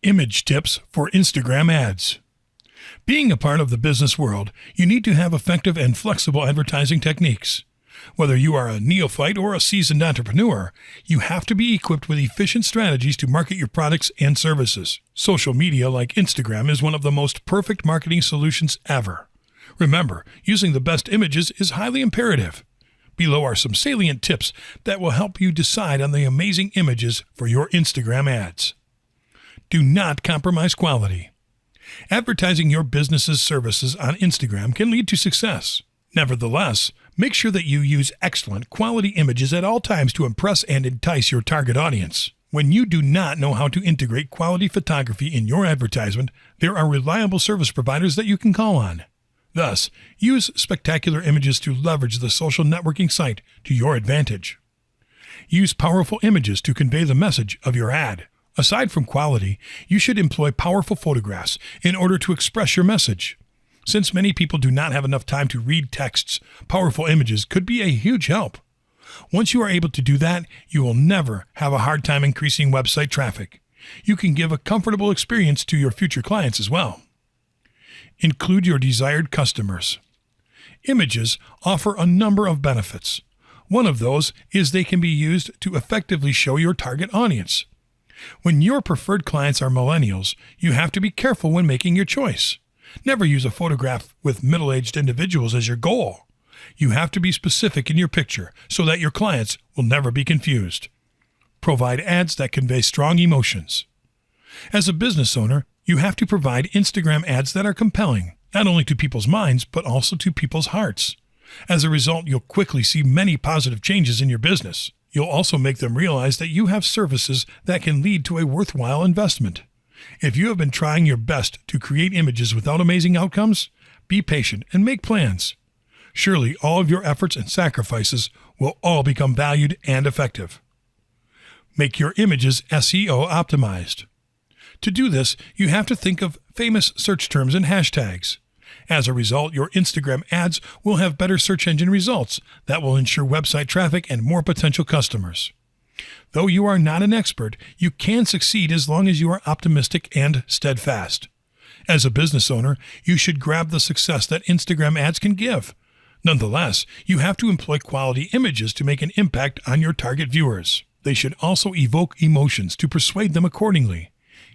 Image tips for Instagram ads. Being a part of the business world, you need to have effective and flexible advertising techniques. Whether you are a neophyte or a seasoned entrepreneur, you have to be equipped with efficient strategies to market your products and services. Social media like Instagram is one of the most perfect marketing solutions ever. Remember, using the best images is highly imperative. Below are some salient tips that will help you decide on the amazing images for your Instagram ads. Do not compromise quality. Advertising your business's services on Instagram can lead to success. Nevertheless, make sure that you use excellent quality images at all times to impress and entice your target audience. When you do not know how to integrate quality photography in your advertisement, there are reliable service providers that you can call on. Thus, use spectacular images to leverage the social networking site to your advantage. Use powerful images to convey the message of your ad. Aside from quality, you should employ powerful photographs in order to express your message. Since many people do not have enough time to read texts, powerful images could be a huge help. Once you are able to do that, you will never have a hard time increasing website traffic. You can give a comfortable experience to your future clients as well. Include your desired customers. Images offer a number of benefits. One of those is they can be used to effectively show your target audience. When your preferred clients are millennials, you have to be careful when making your choice. Never use a photograph with middle-aged individuals as your goal. You have to be specific in your picture so that your clients will never be confused. Provide ads that convey strong emotions. As a business owner, you have to provide Instagram ads that are compelling, not only to people's minds, but also to people's hearts. As a result, you'll quickly see many positive changes in your business. You'll also make them realize that you have services that can lead to a worthwhile investment. If you have been trying your best to create images without amazing outcomes, be patient and make plans. Surely all of your efforts and sacrifices will all become valued and effective. Make your images SEO optimized. To do this, you have to think of famous search terms and hashtags. As a result, your Instagram ads will have better search engine results that will ensure website traffic and more potential customers. Though you are not an expert, you can succeed as long as you are optimistic and steadfast. As a business owner, you should grab the success that Instagram ads can give. Nonetheless, you have to employ quality images to make an impact on your target viewers. They should also evoke emotions to persuade them accordingly.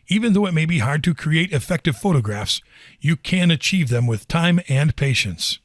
Even though it may be hard to create effective photographs, you can achieve them with time and patience.